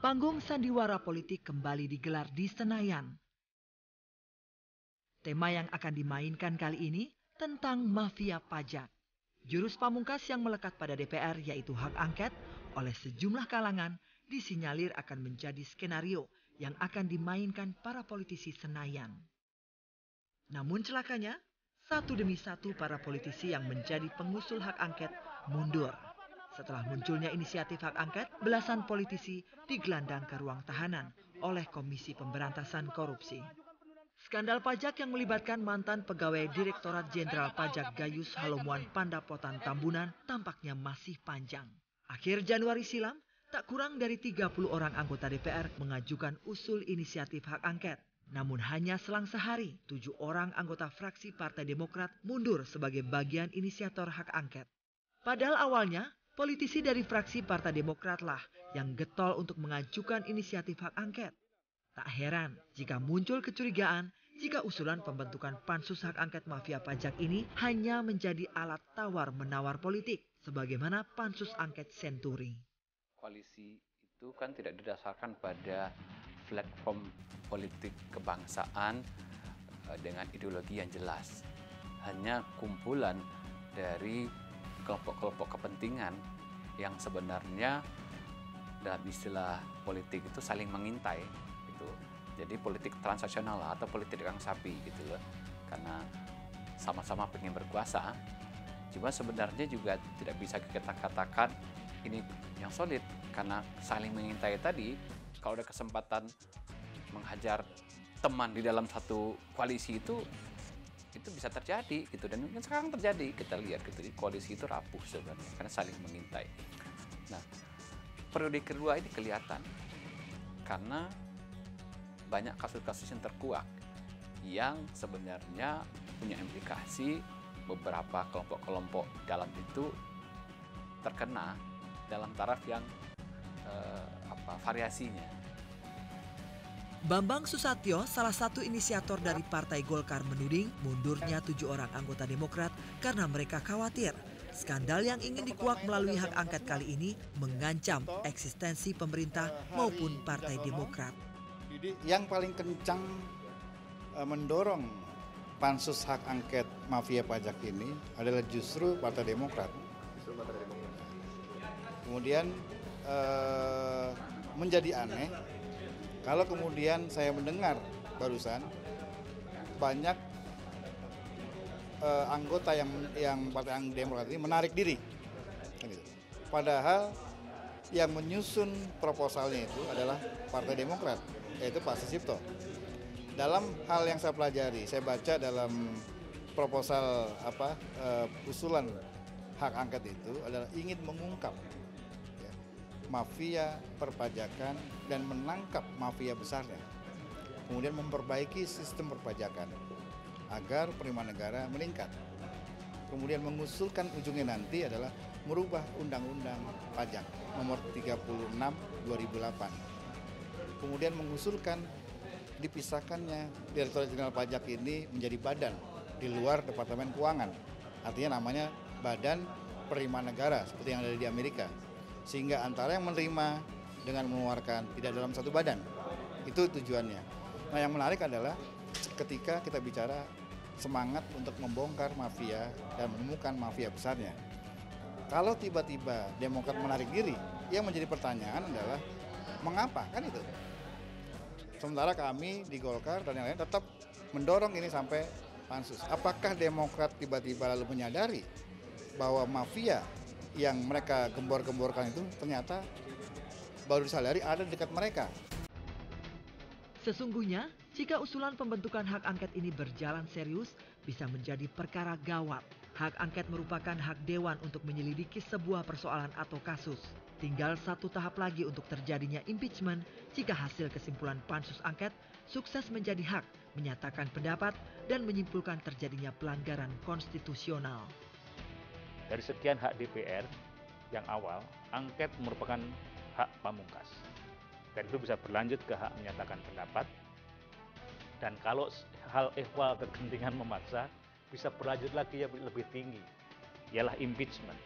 Panggung sandiwara politik kembali digelar di Senayan. Tema yang akan dimainkan kali ini tentang mafia pajak. Jurus pamungkas yang melekat pada DPR yaitu hak angket oleh sejumlah kalangan disinyalir akan menjadi skenario yang akan dimainkan para politisi Senayan. Namun celakanya, satu demi satu para politisi yang menjadi pengusul hak angket mundur. Setelah munculnya inisiatif hak angket, belasan politisi digelandang ke ruang tahanan oleh Komisi Pemberantasan Korupsi. Skandal pajak yang melibatkan mantan pegawai Direktorat Jenderal Pajak Gayus Halomuan Pandapotan Tambunan tampaknya masih panjang. Akhir Januari silam, tak kurang dari 30 orang anggota DPR mengajukan usul inisiatif hak angket. Namun hanya selang sehari, 7 orang anggota fraksi Partai Demokrat mundur sebagai bagian inisiator hak angket. Padahal awalnya, politisi dari fraksi Partai Demokrat lah yang getol untuk mengajukan inisiatif hak angket. Tak heran jika muncul kecurigaan jika usulan pembentukan pansus hak angket mafia pajak ini hanya menjadi alat tawar-menawar politik, sebagaimana pansus angket Senturi. Koalisi itu kan tidak didasarkan pada platform politik kebangsaan dengan ideologi yang jelas. Hanya kumpulan dari kelompok-kelompok kepentingan yang sebenarnya dalam istilah politik itu saling mengintai gitu. Jadi politik transaksional atau politik dagang sapi gitu loh. Karena sama-sama pengen berkuasa, cuma sebenarnya juga tidak bisa kita katakan ini yang solid karena saling mengintai tadi. Kalau ada kesempatan menghajar teman di dalam satu koalisi itu bisa terjadi gitu, dan sekarang terjadi, kita lihat gitu, koalisi itu rapuh sebenarnya karena saling mengintai. Nah, periode kedua ini kelihatan karena banyak kasus-kasus yang terkuak yang sebenarnya punya implikasi beberapa kelompok-kelompok dalam itu terkena dalam taraf yang variasinya. Bambang Susatyo, salah satu inisiator dari Partai Golkar, menuding mundurnya 7 orang anggota Demokrat karena mereka khawatir skandal yang ingin dikuak melalui hak angket kali ini mengancam eksistensi pemerintah maupun Partai Demokrat. Yang paling kencang mendorong pansus hak angket mafia pajak ini adalah justru Partai Demokrat. Kemudian menjadi aneh kalau kemudian saya mendengar barusan banyak anggota yang Partai Demokrat ini menarik diri. Padahal yang menyusun proposalnya itu adalah Partai Demokrat, yaitu Pak Susipto. Dalam hal yang saya pelajari, saya baca dalam proposal usulan hak angket itu adalah ingin mengungkap mafia perpajakan dan menangkap mafia besarnya. Kemudian memperbaiki sistem perpajakan agar penerimaan negara meningkat. Kemudian mengusulkan ujungnya nanti adalah merubah Undang-Undang Pajak nomor 36 2008. Kemudian mengusulkan dipisahkannya Direktorat Jenderal Pajak ini menjadi badan di luar Departemen Keuangan. Artinya namanya Badan Penerimaan Negara seperti yang ada di Amerika. Sehingga antara yang menerima dengan mengeluarkan tidak dalam satu badan. Itu tujuannya. Nah, yang menarik adalah ketika kita bicara semangat untuk membongkar mafia dan menemukan mafia besarnya. Kalau tiba-tiba Demokrat menarik diri, yang menjadi pertanyaan adalah mengapa, kan itu. Sementara kami di Golkar dan yang lain tetap mendorong ini sampai pansus. Apakah Demokrat tiba-tiba lalu menyadari bahwa mafia yang mereka gembor-gemborkan itu ternyata baru disadari ada di dekat mereka. Sesungguhnya, jika usulan pembentukan hak angket ini berjalan serius, bisa menjadi perkara gawat. Hak angket merupakan hak dewan untuk menyelidiki sebuah persoalan atau kasus. Tinggal satu tahap lagi untuk terjadinya impeachment jika hasil kesimpulan pansus angket sukses menjadi hak, menyatakan pendapat, dan menyimpulkan terjadinya pelanggaran konstitusional. Dari sekian hak DPR yang awal, angket merupakan hak pamungkas. Dan itu bisa berlanjut ke hak menyatakan pendapat. Dan kalau hal ehwal kegentingan memaksa, bisa berlanjut lagi yang lebih tinggi, ialah impeachment.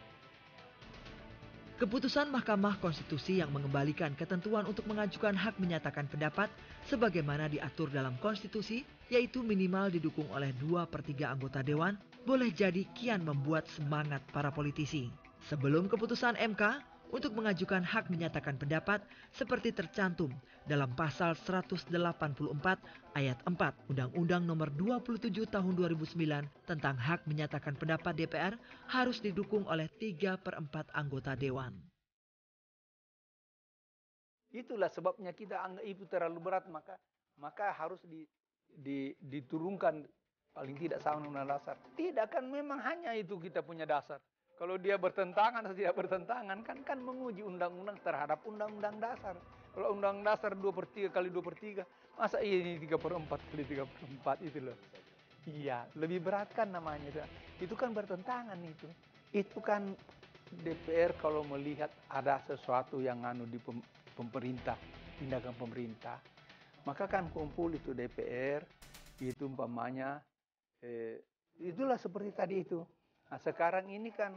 Keputusan Mahkamah Konstitusi yang mengembalikan ketentuan untuk mengajukan hak menyatakan pendapat sebagaimana diatur dalam konstitusi, yaitu minimal didukung oleh 2/3 anggota dewan, boleh jadi kian membuat semangat para politisi. Sebelum keputusan MK untuk mengajukan hak menyatakan pendapat seperti tercantum dalam pasal 184 ayat 4 Undang-Undang Nomor 27 Tahun 2009 tentang hak menyatakan pendapat DPR harus didukung oleh 3/4 anggota dewan. Itulah sebabnya kita anggap itu terlalu berat, maka harus diturunkan paling tidak sama undang dasar. Tidak kan memang hanya itu kita punya dasar. Kalau dia bertentangan atau tidak bertentangan kan menguji undang-undang terhadap undang-undang dasar. Kalau undang dasar 2/3 kali 2/3, masa ini 3/4 kali 3/4 itu loh. Iya, lebih berat kan namanya. Itu kan bertentangan itu. Itu kan DPR kalau melihat ada sesuatu yang di pemerintah, tindakan pemerintah, maka kan kumpul itu DPR, itu umpamanya, itulah seperti tadi itu. Nah, sekarang ini kan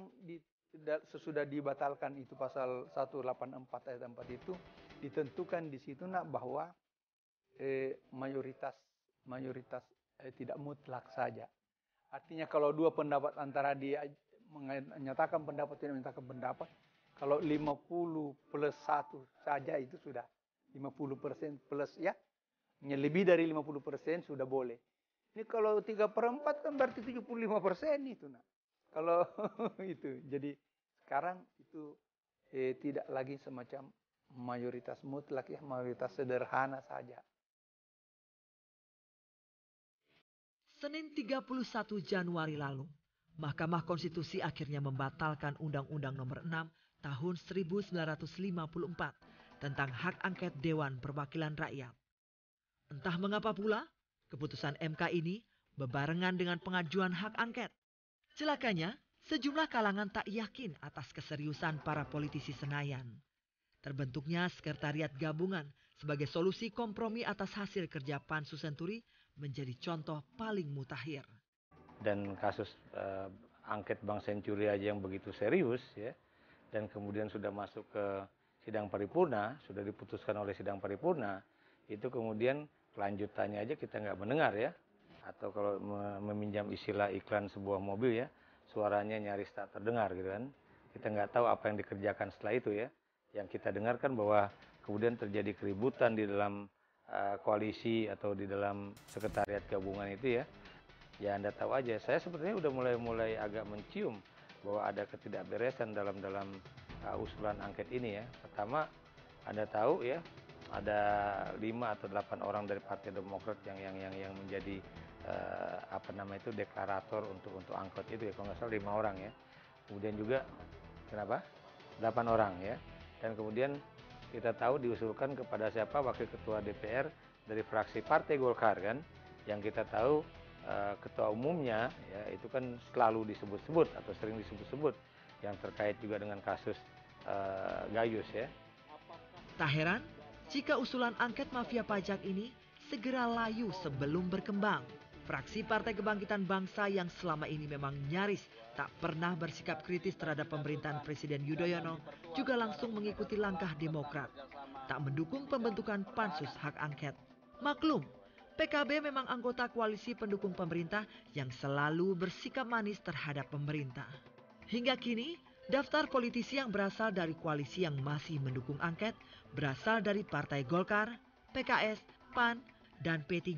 sesudah dibatalkan itu pasal 184 ayat 4 itu, ditentukan di situ bahwa mayoritas tidak mutlak saja. Artinya kalau dua pendapat antara dia menyatakan pendapat tidak menyatakan pendapat, kalau 50 plus 1 saja itu sudah 50% plus ya. Lebih dari 50% sudah boleh. Ini kalau 3/4 kan berarti 75% itu. Kalau itu, jadi sekarang itu tidak lagi semacam mayoritas mutlak ya, mayoritas sederhana saja. Senin 31 Januari lalu, Mahkamah Konstitusi akhirnya membatalkan Undang-Undang Nomor 6 Tahun 1954 tentang hak angket Dewan Perwakilan Rakyat. Entah mengapa pula, keputusan MK ini bebarengan dengan pengajuan hak angket. Celakanya, sejumlah kalangan tak yakin atas keseriusan para politisi Senayan. Terbentuknya sekretariat gabungan sebagai solusi kompromi atas hasil kerja Pansus Senturi menjadi contoh paling mutakhir. Dan kasus angket Bank Senturi aja yang begitu serius ya, dan kemudian sudah masuk ke sidang paripurna, sudah diputuskan oleh sidang paripurna, itu kemudian kelanjutannya aja kita nggak mendengar ya. Atau kalau meminjam istilah iklan sebuah mobil ya, suaranya nyaris tak terdengar gitu kan. Kita nggak tahu apa yang dikerjakan setelah itu ya. Yang kita dengarkan bahwa kemudian terjadi keributan di dalam koalisi atau di dalam sekretariat gabungan itu ya. Ya Anda tahu aja, saya sepertinya udah mulai agak mencium bahwa ada ketidakberesan dalam usulan angket ini ya. Pertama, Anda tahu ya, ada 5 atau 8 orang dari Partai Demokrat yang menjadi deklarator untuk angket itu ya, kalau nggak salah 5 orang ya. Kemudian juga kenapa 8 orang ya, dan kemudian kita tahu diusulkan kepada siapa, wakil ketua DPR dari fraksi Partai Golkar kan, yang kita tahu ketua umumnya ya itu kan selalu disebut-sebut atau sering disebut-sebut yang terkait juga dengan kasus Gayus ya. Tak heran jika usulan angket mafia pajak ini segera layu sebelum berkembang. Fraksi Partai Kebangkitan Bangsa yang selama ini memang nyaris tak pernah bersikap kritis terhadap pemerintahan Presiden Yudhoyono juga langsung mengikuti langkah Demokrat, tak mendukung pembentukan pansus hak angket. Maklum, PKB memang anggota koalisi pendukung pemerintah yang selalu bersikap manis terhadap pemerintah. Hingga kini, daftar politisi yang berasal dari koalisi yang masih mendukung angket berasal dari Partai Golkar, PKS, PAN, dan P3.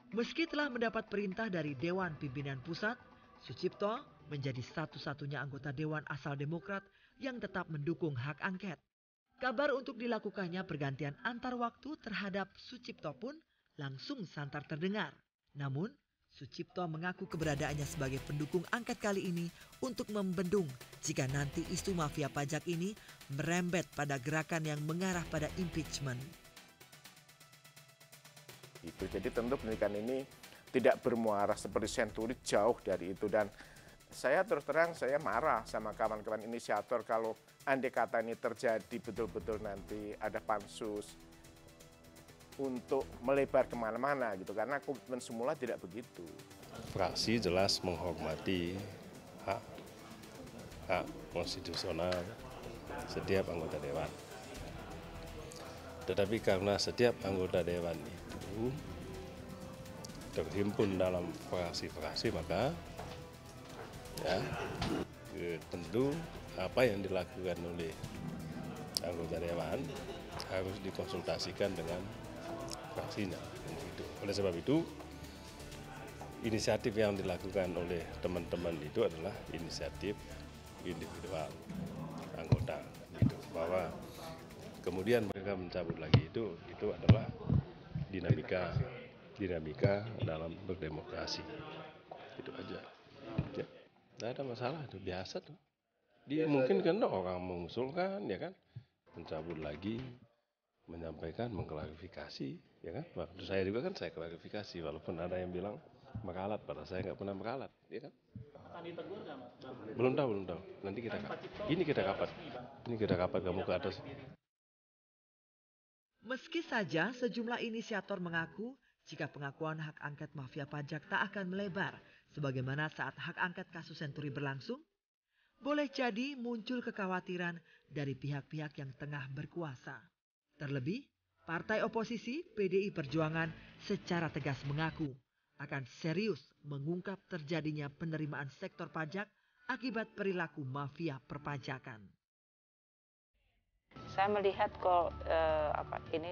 Meski telah mendapat perintah dari Dewan Pimpinan Pusat, Sucipto menjadi satu-satunya anggota Dewan asal Demokrat yang tetap mendukung hak angket. Kabar untuk dilakukannya pergantian antar waktu terhadap Sucipto pun langsung santar terdengar. Namun, Sucipto mengaku keberadaannya sebagai pendukung angket kali ini untuk membendung jika nanti isu mafia pajak ini merembet pada gerakan yang mengarah pada impeachment. Jadi tentu pendidikan ini tidak bermuara seperti Senturi, jauh dari itu. Dan saya terus terang saya marah sama kawan-kawan inisiator kalau andai kata ini terjadi betul-betul nanti ada pansus untuk melebar kemana-mana gitu, karena komitmen semula tidak begitu. Fraksi jelas menghormati hak konstitusional setiap anggota dewan. Tetapi karena setiap anggota dewan itu terhimpun dalam fraksi-fraksi, maka ya, tentu apa yang dilakukan oleh anggota dewan harus dikonsultasikan dengan fraksinya. Oleh sebab itu, inisiatif yang dilakukan oleh teman-teman itu adalah inisiatif individual anggota, gitu. Bahwa kemudian mereka mencabut lagi itu adalah dinamika dalam berdemokrasi. Itu aja. Ya, tidak ada masalah, itu biasa tuh. Dia mungkin kan orang mengusulkan, ya kan, mencabut lagi, menyampaikan, mengklarifikasi, ya kan. Waktu saya juga kan saya klarifikasi, walaupun ada yang bilang meralat, padahal saya nggak pernah meralat, ya kan. Belum tahu. Nanti kita rapat kamu ke atas. Meski saja sejumlah inisiator mengaku jika pengakuan hak angket mafia pajak tak akan melebar sebagaimana saat hak angket kasus Senturi berlangsung, boleh jadi muncul kekhawatiran dari pihak-pihak yang tengah berkuasa. Terlebih, partai oposisi PDI Perjuangan secara tegas mengaku akan serius mengungkap terjadinya penerimaan sektor pajak akibat perilaku mafia perpajakan. Saya melihat kok ini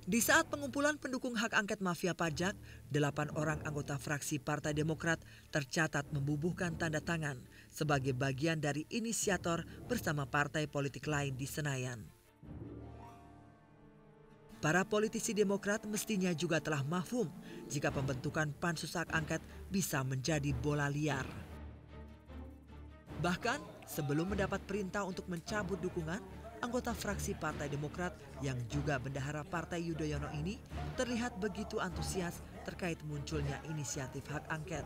Di saat pengumpulan pendukung hak angket mafia pajak, 8 orang anggota fraksi Partai Demokrat tercatat membubuhkan tanda tangan sebagai bagian dari inisiator bersama partai politik lain di Senayan. Para politisi Demokrat mestinya juga telah mafhum jika pembentukan pansus hak angket bisa menjadi bola liar. Bahkan sebelum mendapat perintah untuk mencabut dukungan, anggota fraksi Partai Demokrat yang juga bendahara Partai Yudhoyono ini terlihat begitu antusias terkait munculnya inisiatif hak angket.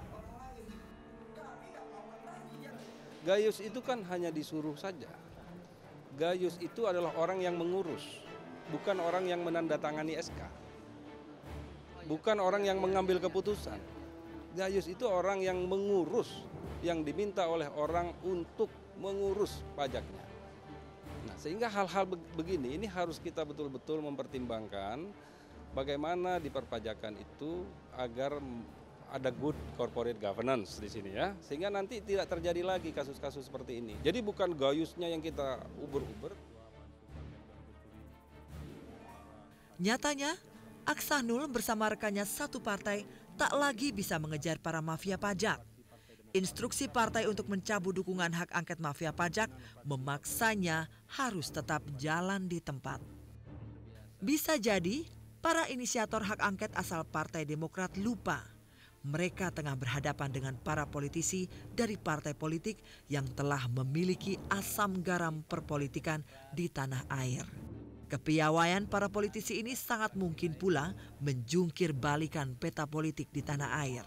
Gayus itu kan hanya disuruh saja. Gayus itu adalah orang yang mengurus, bukan orang yang menandatangani SK. Bukan orang yang mengambil keputusan. Gayus itu orang yang mengurus, yang diminta oleh orang untuk mengurus pajaknya. Nah, sehingga hal-hal begini ini harus kita betul-betul mempertimbangkan bagaimana di perpajakan itu agar ada good corporate governance di sini ya, sehingga nanti tidak terjadi lagi kasus-kasus seperti ini. Jadi bukan gayusnya yang kita uber-uber. Nyatanya, Aksanul bersama rekannya satu partai tak lagi bisa mengejar para mafia pajak. Instruksi partai untuk mencabut dukungan hak angket mafia pajak memaksanya harus tetap jalan di tempat. Bisa jadi para inisiator hak angket asal Partai Demokrat lupa mereka tengah berhadapan dengan para politisi dari partai politik yang telah memiliki asam garam perpolitikan di tanah air. Kepiawaian para politisi ini sangat mungkin pula menjungkir balikan peta politik di tanah air.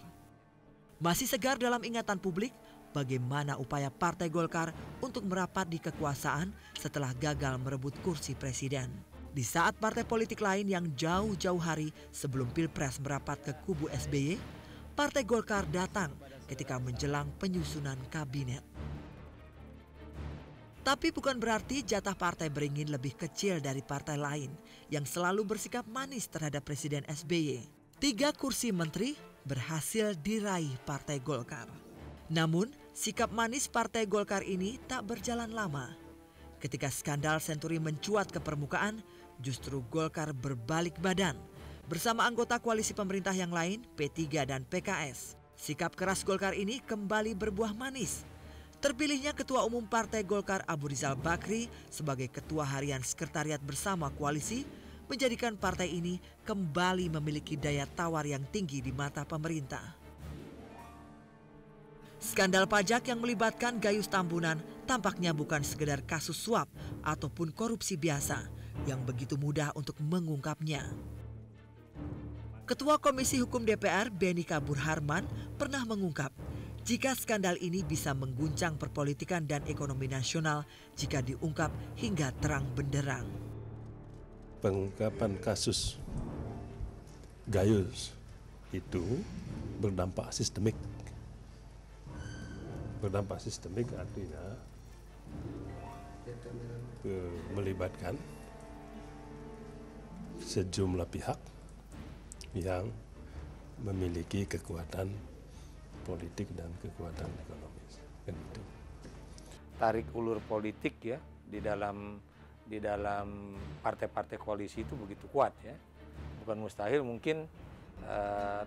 Masih segar dalam ingatan publik bagaimana upaya Partai Golkar untuk merapat di kekuasaan setelah gagal merebut kursi presiden. Di saat partai politik lain yang jauh-jauh hari sebelum Pilpres merapat ke kubu SBY, Partai Golkar datang ketika menjelang penyusunan kabinet. Tapi bukan berarti jatah partai beringin lebih kecil dari partai lain yang selalu bersikap manis terhadap Presiden SBY. 3 kursi menteri berhasil diraih Partai Golkar. Namun, sikap manis Partai Golkar ini tak berjalan lama. Ketika skandal Senturi mencuat ke permukaan, justru Golkar berbalik badan. Bersama anggota koalisi pemerintah yang lain, P3 dan PKS. Sikap keras Golkar ini kembali berbuah manis. Terpilihnya Ketua Umum Partai Golkar Abu Rizal Bakri sebagai Ketua Harian Sekretariat Bersama Koalisi menjadikan partai ini kembali memiliki daya tawar yang tinggi di mata pemerintah. Skandal pajak yang melibatkan Gayus Tambunan tampaknya bukan sekedar kasus suap ataupun korupsi biasa yang begitu mudah untuk mengungkapnya. Ketua Komisi Hukum DPR Beni Kabur Harman pernah mengungkap jika skandal ini bisa mengguncang perpolitikan dan ekonomi nasional jika diungkap hingga terang benderang. Pengungkapan kasus Gayus itu berdampak sistemik. Berdampak sistemik artinya melibatkan sejumlah pihak yang memiliki kekuatan politik dan kekuatan ekonomis. Kan itu. Tarik ulur politik ya di dalam partai-partai koalisi itu begitu kuat ya. Bukan mustahil mungkin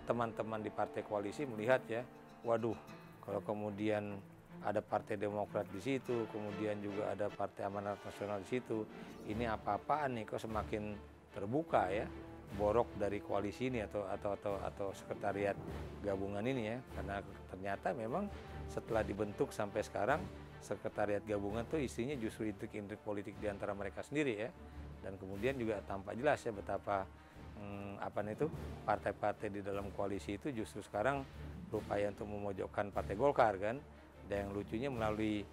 teman-teman di partai koalisi melihat ya, waduh kalau kemudian ada Partai Demokrat di situ, kemudian juga ada Partai Amanat Nasional di situ, ini apa-apaan nih kok semakin terbuka ya borok dari koalisi ini atau sekretariat gabungan ini ya, karena ternyata memang setelah dibentuk sampai sekarang sekretariat gabungan tuh isinya justru intrik-intrik politik di antara mereka sendiri ya, dan kemudian juga tampak jelas ya betapa partai-partai di dalam koalisi itu justru sekarang berupaya untuk memojokkan Partai Golkar kan, dan yang lucunya melalui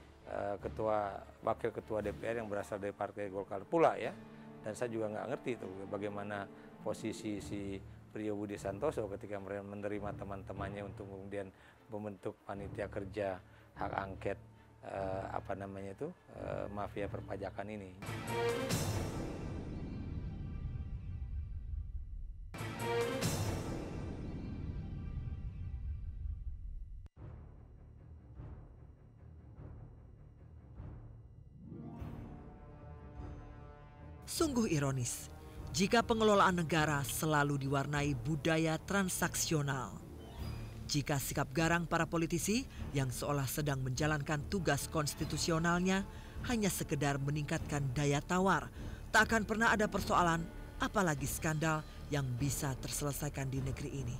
wakil ketua DPR yang berasal dari Partai Golkar pula ya, dan saya juga nggak ngerti tuh bagaimana posisi si Priyo Budi Santoso ketika menerima teman-temannya untuk kemudian membentuk panitia kerja hak angket mafia perpajakan ini. Sungguh ironis, Jika pengelolaan negara selalu diwarnai budaya transaksional, jika sikap garang para politisi yang seolah sedang menjalankan tugas konstitusionalnya hanya sekedar meningkatkan daya tawar, tak akan pernah ada persoalan apalagi skandal yang bisa terselesaikan di negeri ini.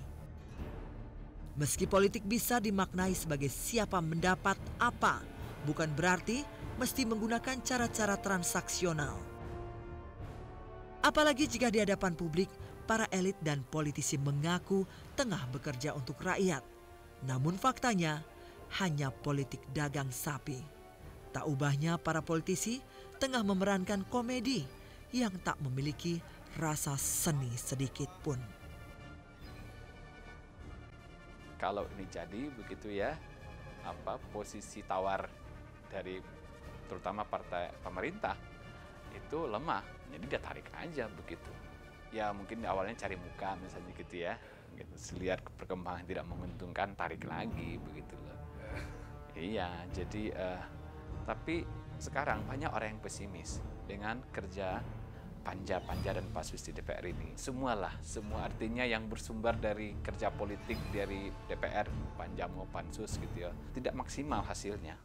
Meski politik bisa dimaknai sebagai siapa mendapat apa, bukan berarti mesti menggunakan cara-cara transaksional. Apalagi jika di hadapan publik, para elit dan politisi mengaku tengah bekerja untuk rakyat. Namun faktanya hanya politik dagang sapi. Tak ubahnya para politisi tengah memerankan komedi yang tak memiliki rasa seni sedikit pun. Kalau ini jadi begitu ya, posisi tawar dari terutama partai pemerintah itu lemah, jadi dia tarik aja begitu. Ya mungkin awalnya cari muka misalnya gitu ya, gitu. Lihat perkembangan tidak menguntungkan, tarik lagi begitu loh. Iya, jadi tapi sekarang banyak orang yang pesimis dengan kerja panja dan pansus di DPR ini. Semua artinya yang bersumber dari kerja politik dari DPR, panja mau pansus gitu ya, tidak maksimal hasilnya.